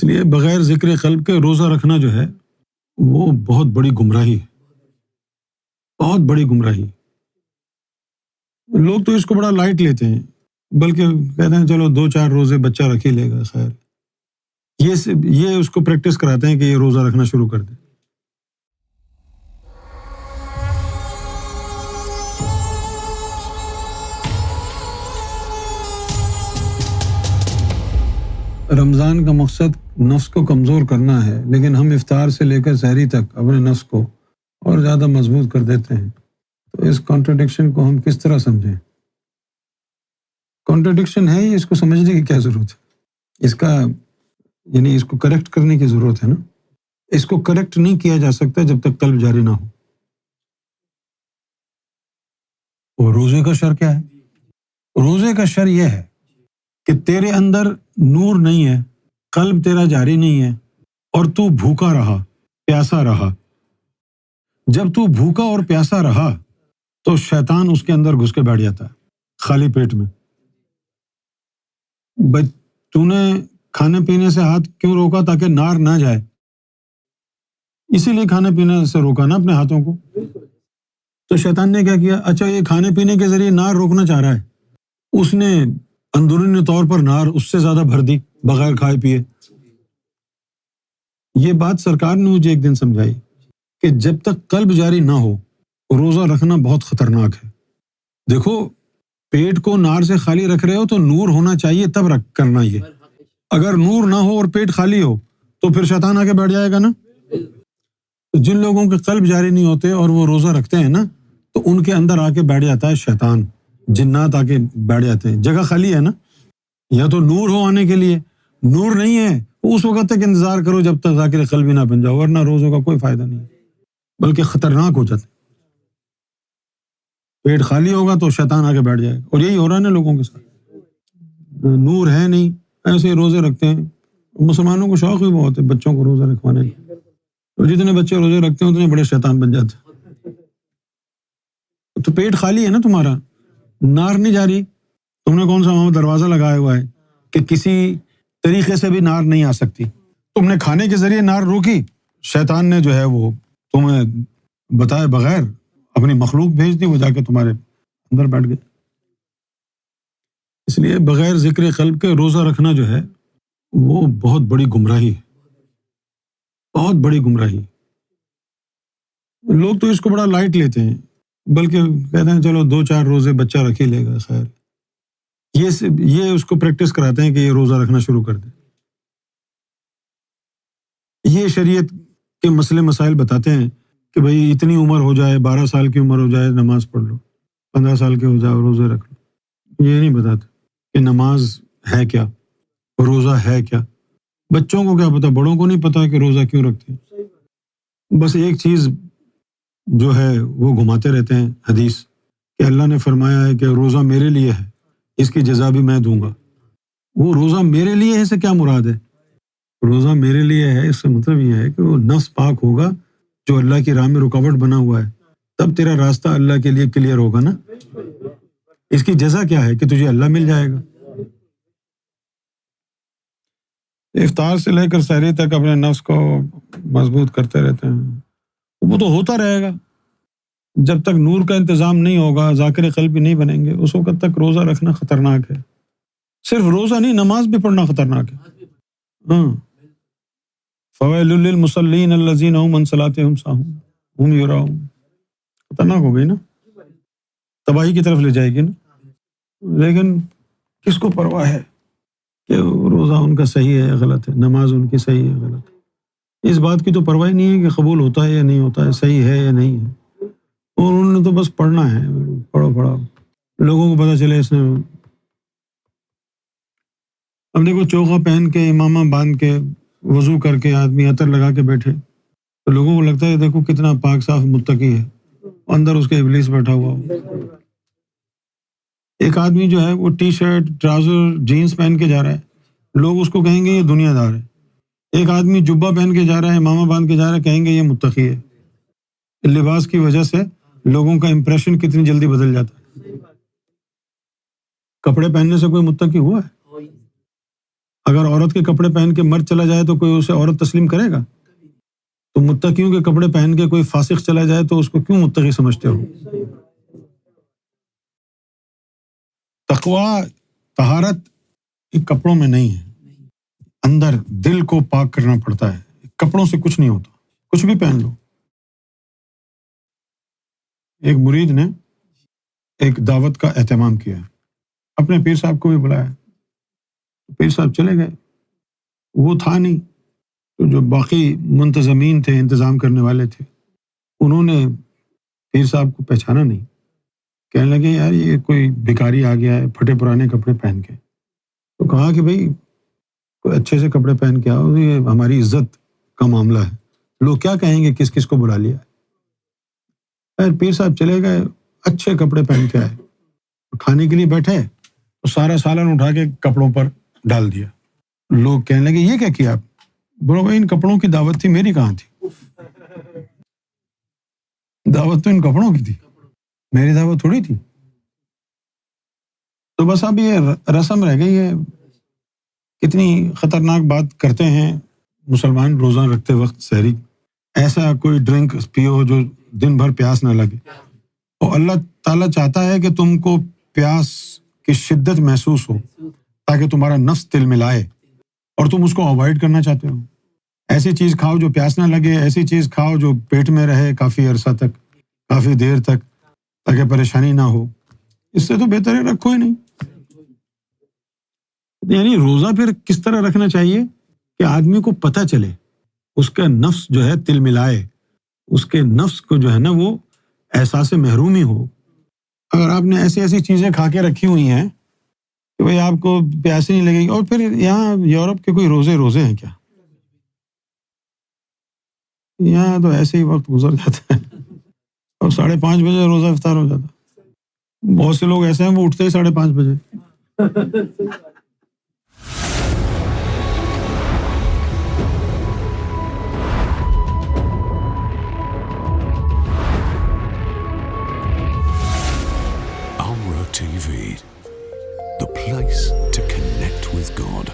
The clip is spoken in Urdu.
اس لیے بغیر ذکر قلب کے روزہ رکھنا جو ہے وہ بہت بڑی گمراہی ہے، بہت بڑی گمراہی۔ لوگ تو اس کو بڑا لائٹ لیتے ہیں، بلکہ کہتے ہیں چلو 2-4 روزے بچہ رکھ ہی لے گا، خیر یہ اس کو پریکٹس کراتے ہیں کہ یہ روزہ رکھنا شروع کر دے۔ رمضان کا مقصد نفس کو کمزور کرنا ہے، لیکن ہم افطار سے لے کر سحری تک اپنے نفس کو اور زیادہ مضبوط کر دیتے ہیں۔ تو اس کانٹرڈکشن کو ہم کس طرح سمجھیں؟ کانٹرڈکشن ہے ہی، اس کو سمجھنے کی کیا ضرورت ہے؟ اس کا یعنی اس کو کریکٹ کرنے کی ضرورت ہے نا۔ اس کو کریکٹ نہیں کیا جا سکتا جب تک قلب جاری نہ ہو۔ اور روزے کا شر کیا ہے؟ روزے کا شر یہ ہے کہ تیرے اندر نور نہیں ہے، قلب تیرا جاری نہیں ہے، اور تو بھوکا رہا، پیاسا رہا۔ جب تو بھوکا اور پیاسا رہا تو شیطان اس کے اندر گھس کے بیٹھ جاتا ہے خالی پیٹ میں۔ تو نے کھانے پینے سے ہاتھ کیوں روکا؟ تاکہ نار نہ جائے، اسی لیے کھانے پینے سے روکا نا اپنے ہاتھوں کو۔ تو شیطان نے کیا کیا؟ اچھا یہ کھانے پینے کے ذریعے نار روکنا چاہ رہا ہے، اس نے اندرونی طور پر نار اس سے زیادہ بھر دی بغیر کھائے پیے۔ یہ بات سرکار نے مجھے ایک دن سمجھائی کہ جب تک قلب جاری نہ ہو روزہ رکھنا بہت خطرناک ہے۔ دیکھو پیٹ کو نار سے خالی رکھ رہے ہو تو نور ہونا چاہیے تب کرنا یہ۔ اگر نور نہ ہو اور پیٹ خالی ہو تو پھر شیطان آ کے بیٹھ جائے گا نا۔ جن لوگوں کے قلب جاری نہیں ہوتے اور وہ روزہ رکھتے ہیں نا تو ان کے اندر آ کے بیٹھ جاتا ہے شیطان، جنات آ کے بیٹھ جاتے ہیں۔ جگہ خالی ہے نا، یا تو نور ہو آنے کے لیے، نور نہیں ہے اس وقت تک انتظار کرو جب تک ذاکر قلب ہی نہ بن جاؤ، ورنہ روزوں کا کوئی فائدہ نہیں، بلکہ خطرناک ہو جاتے۔ پیٹ خالی ہوگا تو شیطان آ کے بیٹھ جائے گا، اور یہی ہو رہا ہے نا لوگوں کے ساتھ۔ نور ہے نہیں، ایسے ہی روزے رکھتے ہیں۔ مسلمانوں کو شوق بھی بہت ہے بچوں کو روزہ رکھوانے کا، اور جتنے بچے روزے رکھتے ہیں اتنے بڑے شیطان بن جاتے ہیں۔ تو پیٹ خالی ہے نا تمہارا، نار نہیں جاری، تم نے کون سا وہاں دروازہ لگایا ہوا ہے کہ کسی طریقے سے بھی نار نہیں آ سکتی؟ تم نے کھانے کے ذریعے نار روکی، شیطان نے جو ہے وہ تمہیں بتائے بغیر اپنی مخلوق بھیج دی، وہ جا کے تمہارے اندر بیٹھ گئے۔ اس لیے بغیر ذکر قلب کے روزہ رکھنا جو ہے وہ بہت بڑی گمراہی ہے، بہت بڑی گمراہی۔ لوگ تو اس کو بڑا لائٹ لیتے ہیں، بلکہ کہتے ہیں چلو 2-4 روزے بچہ رکھ ہی لے گا، خیر یہ اس کو پریکٹس کراتے ہیں کہ یہ روزہ رکھنا شروع کر دے۔ یہ شریعت کے مسئلے مسائل بتاتے ہیں کہ بھئی اتنی عمر ہو جائے، 12 سال کی عمر ہو جائے نماز پڑھ لو، 15 سال کے ہو جائے روزے رکھ لو۔ یہ نہیں بتاتے کہ نماز ہے کیا، روزہ ہے کیا۔ بچوں کو کیا پتا، بڑوں کو نہیں پتا کہ روزہ کیوں رکھتے ہیں۔ بس ایک چیز جو ہے وہ گھماتے رہتے ہیں، حدیث کہ اللہ نے فرمایا ہے کہ روزہ میرے لیے ہے، اس کی جزا بھی میں دوں گا۔ وہ روزہ میرے لیے ہے سے کیا مراد ہے؟ روزہ میرے لیے ہے اس کا مطلب یہ ہے کہ وہ نفس پاک ہوگا جو اللہ کی راہ میں رکاوٹ بنا ہوا ہے، تب تیرا راستہ اللہ کے لیے کلیئر ہوگا نا۔ اس کی جزا کیا ہے کہ تجھے اللہ مل جائے گا۔ افطار سے لے کر سحری تک اپنے نفس کو مضبوط کرتے رہتے ہیں، وہ تو ہوتا رہے گا جب تک نور کا انتظام نہیں ہوگا، ذاکر قلب بھی نہیں بنیں گے، اس وقت تک روزہ رکھنا خطرناک ہے۔ صرف روزہ نہیں، نماز بھی پڑھنا خطرناک ہے۔ ہاں، فویل للمصلین الذین هم عن صلاتهم ساہون هم یراؤون، خطرناک ہو گئی نا، تباہی کی طرف لے جائے گی نا۔ لیکن کس کو پرواہ ہے کہ روزہ ان کا صحیح ہے یا غلط ہے، نماز ان کی صحیح ہے غلط ہے، اس بات کی تو پرواہ نہیں ہے کہ قبول ہوتا ہے یا نہیں ہوتا ہے، صحیح ہے یا نہیں ہے، اور انہوں نے تو بس پڑھنا ہے، پڑھو پڑھو، لوگوں کو پتہ چلے اس نے۔ اب دیکھو چوکا پہن کے، امامہ باندھ کے، وضو کر کے آدمی عطر لگا کے بیٹھے تو لوگوں کو لگتا ہے دیکھو کتنا پاک صاف متقی ہے، اندر اس کے ابلیس بیٹھا ہوا ہو۔ ایک آدمی جو ہے وہ ٹی شرٹ، ٹراؤزر، جینس پہن کے جا رہا ہے، لوگ اس کو کہیں گے یہ دنیا دار ہے۔ ایک آدمی جبہ پہن کے جا رہا ہے، امامہ باندھ کے جا رہا ہے، کہیں گے یہ متقی ہے۔ لباس کی وجہ سے لوگوں کا امپریشن کتنی جلدی بدل جاتا ہے۔ کپڑے پہننے سے کوئی متقی ہوا ہے؟ اگر عورت کے کپڑے پہن کے مرد چلا جائے تو کوئی اسے عورت تسلیم کرے گا؟ تو متقیوں کے کپڑے پہن کے کوئی فاسق چلا جائے تو اس کو کیوں متقی سمجھتے ہو؟ تقویٰ، طہارت کپڑوں میں نہیں ہے، اندر دل کو پاک کرنا پڑتا ہے، کپڑوں سے کچھ نہیں ہوتا، کچھ بھی پہن لو۔ ایک مرید نے ایک دعوت کا اہتمام کیا، اپنے پیر صاحب کو بھی بلایا، پیر صاحب چلے گئے، وہ تھا نہیں، تو جو باقی منتظمین تھے، انتظام کرنے والے تھے، انہوں نے پیر صاحب کو پہچانا نہیں، کہنے لگے یار یہ کوئی بھکاری آ گیا ہے پھٹے پرانے کپڑے پہن کے۔ تو کہا کہ بھائی کوئی اچھے سے کپڑے پہن کے آؤ، یہ ہماری عزت کا معاملہ ہے، لوگ کیا کہیں گے کس کس کو بلا لیا۔ پھر پیر صاحب چلے گئے، اچھے کپڑے پہن کے آئے، کھانے کے لیے بیٹھے تو سارا سالن اٹھا کے کپڑوں پر ڈال دیا۔ لوگ کہنے لگے یہ کیا کیا آپ؟ بولو بھائی ان کپڑوں کی دعوت تھی، میری کہاں تھی؟ دعوت تو ان کپڑوں کی تھی، میری دعوت تھوڑی تھی۔ تو بس اب یہ رسم رہ گئی ہے۔ کتنی خطرناک بات کرتے ہیں مسلمان روزہ رکھتے وقت سحری، ایسا کوئی ڈرنک پیو جو دن بھر پیاس نہ لگے، اور اللہ تعالیٰ چاہتا ہے کہ تم کو پیاس کی شدت محسوس ہو تاکہ تمہارا نفس تل ملائے، اور تم اس کو اوائڈ کرنا چاہتے ہو۔ ایسی چیز کھاؤ جو پیاس نہ لگے، ایسی چیز کھاؤ جو پیٹ میں رہے کافی عرصہ تک، کافی دیر تک، تاکہ پریشانی نہ ہو۔ اس سے تو بہتر ہے رکھو ہی نہیں۔ یعنی روزہ پھر کس طرح رکھنا چاہیے کہ آدمی کو پتہ چلے، اس کا نفس جو ہے تل ملائے، اس کے نفس کو جو ہے نا وہ احساس محرومی ہو۔ اگر آپ نے ایسی ایسی چیزیں کھا کے رکھی ہوئی ہیں کہ بھئی آپ کو پیاس نہیں لگے گی، اور پھر یہاں یورپ کے کوئی روزے ہیں کیا؟ یہاں تو ایسے ہی وقت گزر جاتا ہے اور 5:30 بجے روزہ افطار ہو جاتا ہے۔ بہت سے لوگ ایسے ہیں وہ اٹھتے ہی 5:30 بجے۔ TV, the place to connect with God.